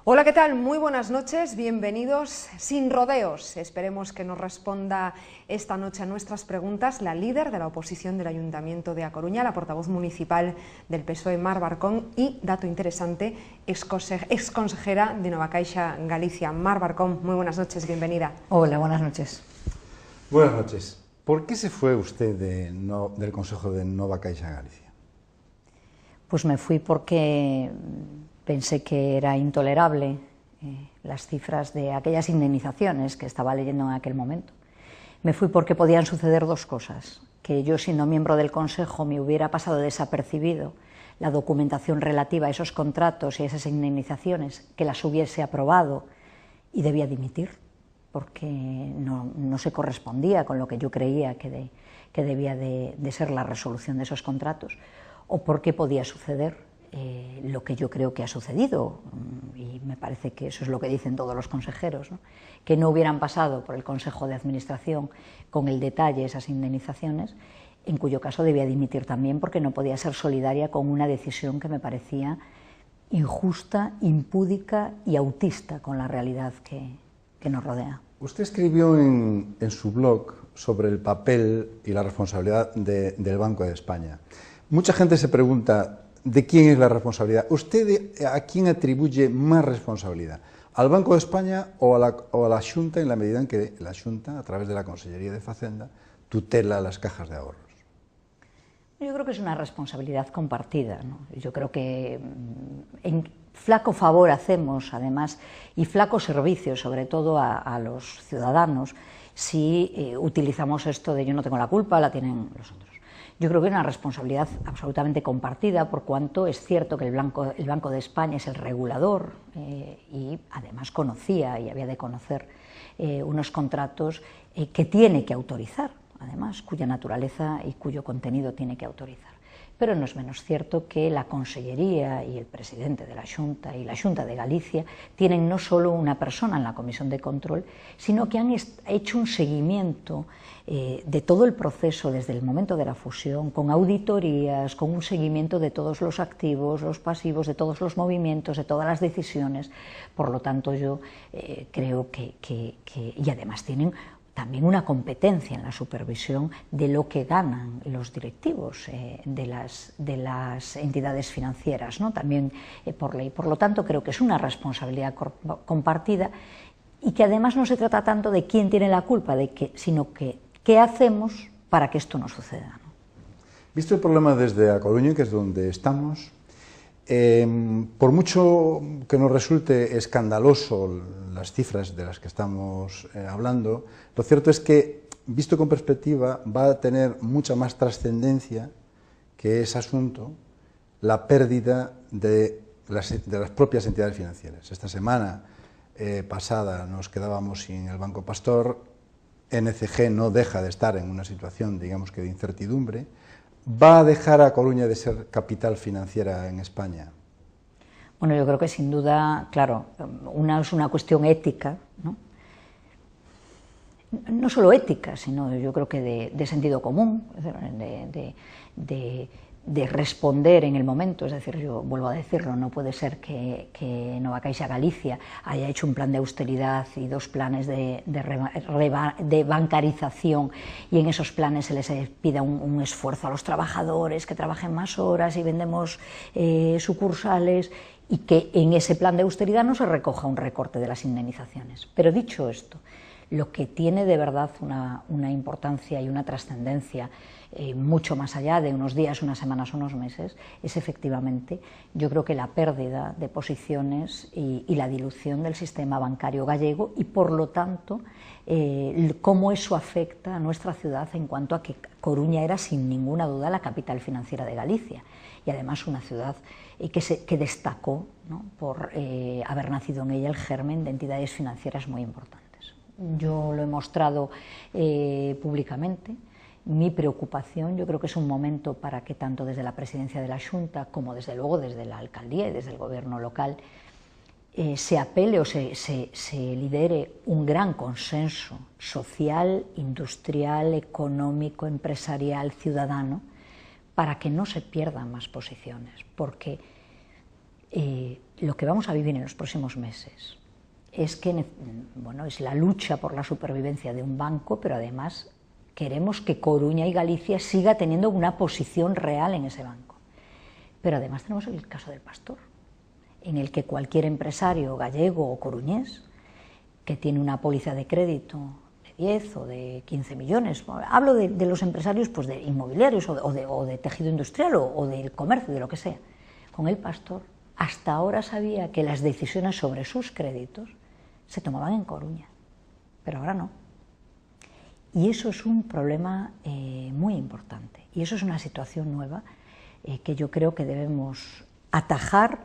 Hola, ¿qué tal? Muy buenas noches, bienvenidos sin rodeos. Esperemos que nos responda esta noche a nuestras preguntas la líder de la oposición del Ayuntamiento de A Coruña, la portavoz municipal del PSOE, Mar Barcón, y, dato interesante, exconsejera de Nova Caixa Galicia. Mar Barcón, muy buenas noches, bienvenida. Hola, buenas noches. Buenas noches. ¿Por qué se fue usted del Consejo de Nova Caixa Galicia? Pues me fui porque pensé que era intolerable las cifras de aquellas indemnizaciones que estaba leyendo en aquel momento. Me fui porque podían suceder dos cosas: que yo, siendo miembro del Consejo, me hubiera pasado desapercibido la documentación relativa a esos contratos y a esas indemnizaciones, que las hubiese aprobado y debía dimitir, porque no se correspondía con lo que yo creía que debía de ser la resolución de esos contratos, o porque podía suceder lo que yo creo que ha sucedido, y me parece que eso es lo que dicen todos los consejeros, ¿no? Que no hubieran pasado por el Consejo de Administración con el detalle esas indemnizaciones, en cuyo caso debía dimitir también, porque no podía ser solidaria con una decisión que me parecía injusta, impúdica y autista con la realidad que nos rodea. Usted escribió en su blog sobre el papel y la responsabilidad del Banco de España. Mucha gente se pregunta: ¿de quién es la responsabilidad? ¿Usted a quién atribuye más responsabilidad? ¿Al Banco de España o a la Xunta, en la medida en que la Xunta, a través de la Consellería de Facenda, tutela las cajas de ahorros? Yo creo que es una responsabilidad compartida, ¿no? Yo creo que en flaco favor hacemos, además, y flaco servicio, sobre todo a los ciudadanos, si utilizamos esto de yo no tengo la culpa, la tienen los otros. Yo creo que es una responsabilidad absolutamente compartida, por cuanto es cierto que el Banco de España es el regulador y además conocía y había de conocer unos contratos que tiene que autorizar, además, cuya naturaleza y cuyo contenido tiene que autorizar. Pero no es menos cierto que la Consellería y el presidente de la Xunta y la Xunta de Galicia tienen no solo una persona en la Comisión de Control, sino que han hecho un seguimiento de todo el proceso desde el momento de la fusión, con auditorías, con un seguimiento de todos los activos, los pasivos, de todos los movimientos, de todas las decisiones. Por lo tanto, yo creo y además tienen también una competencia en la supervisión de lo que ganan los directivos de las entidades financieras, ¿no? También por ley. Por lo tanto, creo que es una responsabilidad compartida, y que además no se trata tanto de quién tiene la culpa, sino que qué hacemos para que esto no suceda, ¿no? Visto el problema desde A Coruña, que es donde estamos, por mucho que nos resulte escandaloso las cifras de las que estamos hablando, lo cierto es que, visto con perspectiva, va a tener mucha más trascendencia que ese asunto la pérdida de las propias entidades financieras. Esta semana pasada nos quedábamos sin el Banco Pastor. NCG no deja de estar en una situación, digamos que de incertidumbre. ¿Va a dejar a Coruña de ser capital financiera en España? Bueno, yo creo que sin duda, claro, es una cuestión ética, ¿no? No solo ética, sino yo creo que de sentido común, de responder en el momento. Es decir, yo vuelvo a decirlo, no puede ser que Nova Caixa Galicia haya hecho un plan de austeridad y dos planes de bancarización, y en esos planes se les pida un esfuerzo a los trabajadores, que trabajen más horas y vendemos sucursales, y que en ese plan de austeridad no se recoja un recorte de las indemnizaciones. Pero dicho esto, lo que tiene de verdad una importancia y una trascendencia mucho más allá de unos días, unas semanas o unos meses, es efectivamente, yo creo que la pérdida de posiciones y la dilución del sistema bancario gallego, y por lo tanto cómo eso afecta a nuestra ciudad, en cuanto a que Coruña era sin ninguna duda la capital financiera de Galicia, y además una ciudad que destacó, ¿no?, por haber nacido en ella el germen de entidades financieras muy importantes. Yo lo he mostrado públicamente, mi preocupación. Yo creo que es un momento para que, tanto desde la presidencia de la Xunta como desde luego desde la alcaldía y desde el gobierno local, se apele o se lidere un gran consenso social, industrial, económico, empresarial, ciudadano, para que no se pierdan más posiciones, porque lo que vamos a vivir en los próximos meses es que, bueno, es la lucha por la supervivencia de un banco, pero además queremos que Coruña y Galicia siga teniendo una posición real en ese banco. Pero además tenemos el caso del Pastor, en el que cualquier empresario gallego o coruñés que tiene una póliza de crédito de 10 o de 15 millones, hablo de los empresarios pues de inmobiliarios o de tejido industrial o del comercio, de lo que sea, con el Pastor, hasta ahora sabía que las decisiones sobre sus créditos se tomaban en Coruña, pero ahora no. Y eso es un problema muy importante, y eso es una situación nueva que yo creo que debemos atajar,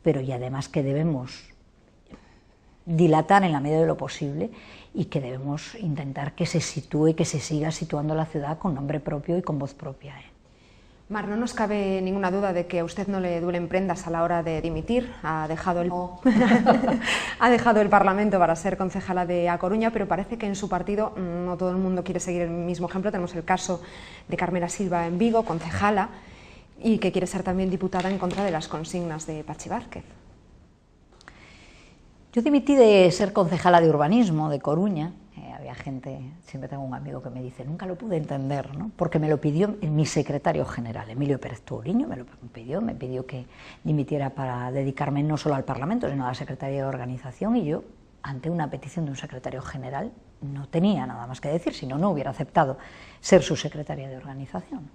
pero y además que debemos dilatar en la medida de lo posible y que debemos intentar que se sitúe, que se siga situando la ciudad con nombre propio y con voz propia. Mar, no nos cabe ninguna duda de que a usted no le duelen prendas a la hora de dimitir. Ha dejado el Parlamento para ser concejala de A Coruña, pero parece que en su partido no todo el mundo quiere seguir el mismo ejemplo. Tenemos el caso de Carmela Silva en Vigo, concejala, y que quiere ser también diputada en contra de las consignas de Patxi Vázquez. Yo dimití de ser concejala de urbanismo de Coruña. Había gente, siempre tengo un amigo que me dice, nunca lo pude entender, ¿no? Porque me lo pidió mi secretario general, Emilio Pérez Touriño, me pidió que dimitiera para dedicarme no solo al Parlamento, sino a la Secretaría de Organización, y yo, ante una petición de un secretario general, no tenía nada más que decir, si no, no hubiera aceptado ser su secretaria de Organización.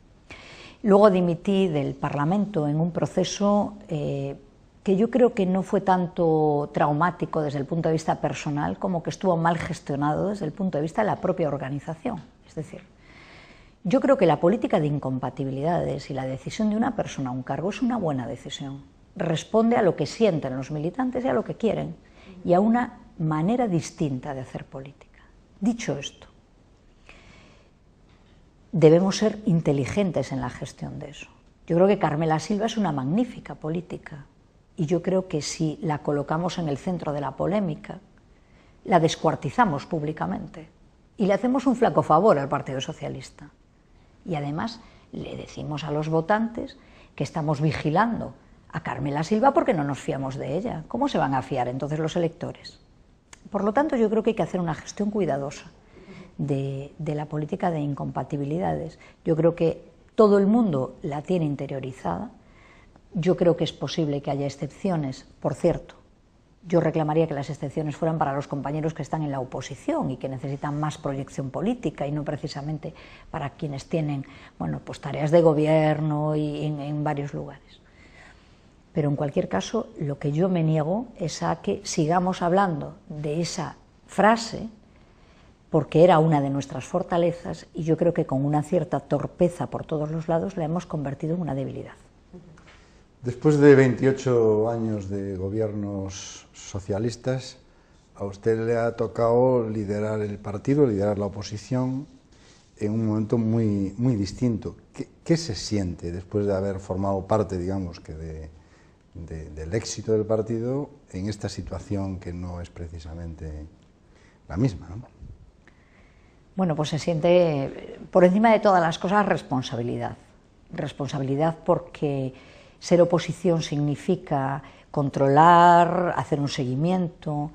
Luego dimití del Parlamento en un proceso que yo creo que no fue tanto traumático desde el punto de vista personal como que estuvo mal gestionado desde el punto de vista de la propia organización. Es decir, yo creo que la política de incompatibilidades y la decisión de una persona a un cargo es una buena decisión. Responde a lo que sienten los militantes y a lo que quieren y a una manera distinta de hacer política. Dicho esto, debemos ser inteligentes en la gestión de eso. Yo creo que Carmela Silva es una magnífica política. Y yo creo que si la colocamos en el centro de la polémica, la descuartizamos públicamente y le hacemos un flaco favor al Partido Socialista. Y además le decimos a los votantes que estamos vigilando a Carmela Silva porque no nos fiamos de ella. ¿Cómo se van a fiar entonces los electores? Por lo tanto, yo creo que hay que hacer una gestión cuidadosa de la política de incompatibilidades. Yo creo que todo el mundo la tiene interiorizada. Yo creo que es posible que haya excepciones. Por cierto, yo reclamaría que las excepciones fueran para los compañeros que están en la oposición y que necesitan más proyección política y no precisamente para quienes tienen, bueno, pues tareas de gobierno y en varios lugares. Pero en cualquier caso, lo que yo me niego es a que sigamos hablando de esa frase porque era una de nuestras fortalezas y yo creo que con una cierta torpeza por todos los lados la hemos convertido en una debilidad. Después de 28 años de gobiernos socialistas, a usted le ha tocado liderar el partido, liderar la oposición en un momento muy distinto. ¿Qué se siente después de haber formado parte, digamos, que del éxito del partido en esta situación que no es precisamente la misma, ¿no? Bueno, pues se siente, por encima de todas las cosas, responsabilidad. Responsabilidad porque ser oposición significa controlar, hacer un seguimiento,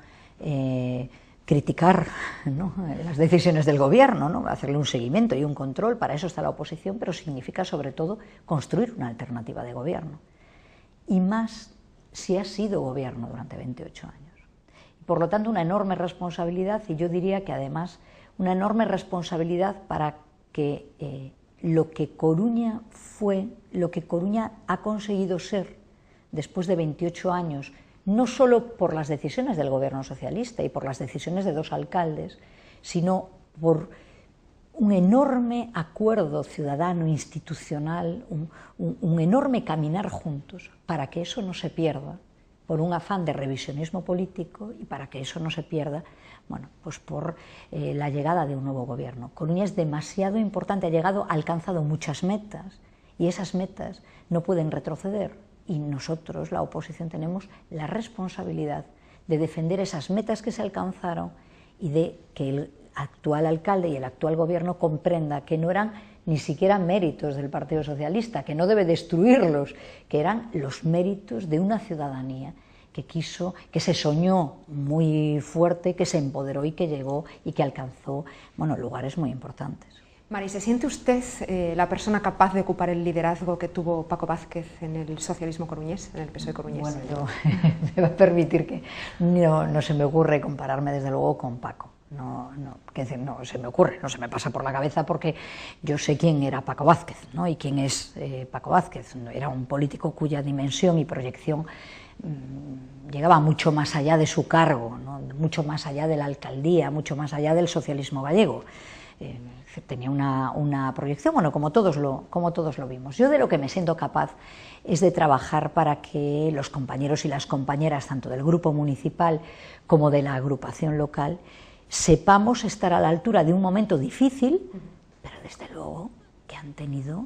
criticar, ¿no?, las decisiones del gobierno, ¿no?, hacerle un seguimiento y un control, para eso está la oposición, pero significa sobre todo construir una alternativa de gobierno. Y más si ha sido gobierno durante 28 años. Por lo tanto, una enorme responsabilidad, y yo diría que además una enorme responsabilidad para que lo que Coruña fue, lo que Coruña ha conseguido ser después de 28 años, no solo por las decisiones del gobierno socialista y por las decisiones de 2 alcaldes, sino por un enorme acuerdo ciudadano, institucional, un enorme caminar juntos para que eso no se pierda por un afán de revisionismo político y para que eso no se pierda, bueno, pues por la llegada de un nuevo gobierno. Coruña es demasiado importante, ha alcanzado muchas metas y esas metas no pueden retroceder y nosotros, la oposición, tenemos la responsabilidad de defender esas metas que se alcanzaron y de que el actual alcalde y el actual gobierno comprenda que no eran ni siquiera méritos del Partido Socialista, que no debe destruirlos, que eran los méritos de una ciudadanía que quiso, que se soñó muy fuerte, que se empoderó y que llegó y que alcanzó, bueno, lugares muy importantes. Mari, ¿se siente usted la persona capaz de ocupar el liderazgo que tuvo Paco Vázquez en el socialismo coruñés, en el PSOE coruñés? Bueno, yo me va a permitir que no se me ocurre compararme desde luego con Paco. No se me ocurre, no se me pasa por la cabeza, porque yo sé quién era Paco Vázquez, ¿no? Y quién es Paco Vázquez. Era un político cuya dimensión y proyección llegaba mucho más allá de su cargo, ¿no? Mucho más allá de la alcaldía, mucho más allá del socialismo gallego. Tenía una proyección, bueno, como todos lo vimos. Yo de lo que me siento capaz es de trabajar para que los compañeros y las compañeras, tanto del grupo municipal como de la agrupación local, sepamos estar a la altura de un momento difícil, pero desde luego que han tenido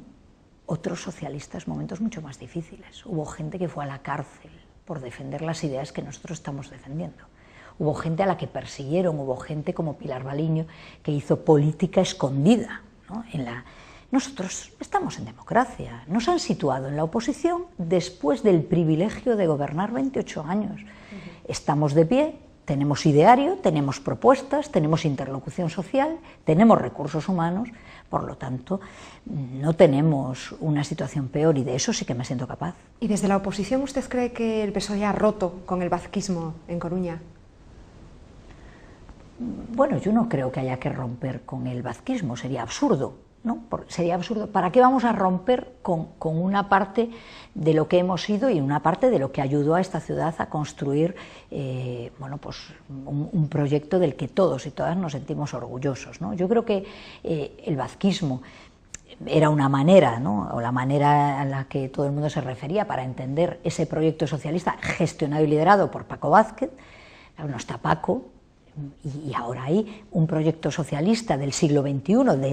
otros socialistas momentos mucho más difíciles. Hubo gente que fue a la cárcel por defender las ideas que nosotros estamos defendiendo. Hubo gente a la que persiguieron, hubo gente como Pilar Baliño que hizo política escondida, ¿no? Nosotros estamos en democracia, nos han situado en la oposición después del privilegio de gobernar 28 años. Estamos de pie, tenemos ideario, tenemos propuestas, tenemos interlocución social, tenemos recursos humanos, por lo tanto, no tenemos una situación peor, y de eso sí que me siento capaz. ¿Y desde la oposición usted cree que el PSOE ha roto con el vazquismo en Coruña? Bueno, yo no creo que haya que romper con el vazquismo, sería absurdo, ¿no? Sería absurdo. ¿Para qué vamos a romper con una parte de lo que hemos sido y una parte de lo que ayudó a esta ciudad a construir bueno, pues un proyecto del que todos y todas nos sentimos orgullosos, ¿no? Yo creo que el vazquismo era una manera, ¿no? O la manera a la que todo el mundo se refería para entender ese proyecto socialista gestionado y liderado por Paco Vázquez. No está Paco, y ahora hay un proyecto socialista del siglo XXI, de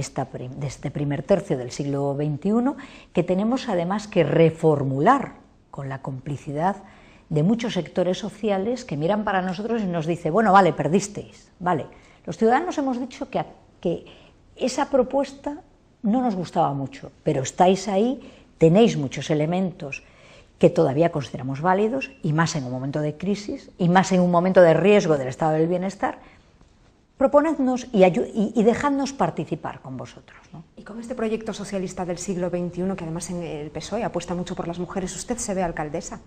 este primer tercio del siglo XXI, que tenemos además que reformular con la complicidad de muchos sectores sociales que miran para nosotros y nos dicen, bueno, vale, perdisteis, vale. Los ciudadanos hemos dicho que esa propuesta no nos gustaba mucho, pero estáis ahí, tenéis muchos elementos que todavía consideramos válidos, y más en un momento de crisis, y más en un momento de riesgo del estado del bienestar. Proponednos y dejadnos participar con vosotros, ¿no? Y con este proyecto socialista del siglo XXI, que además en el PSOE apuesta mucho por las mujeres, ¿usted se ve alcaldesa?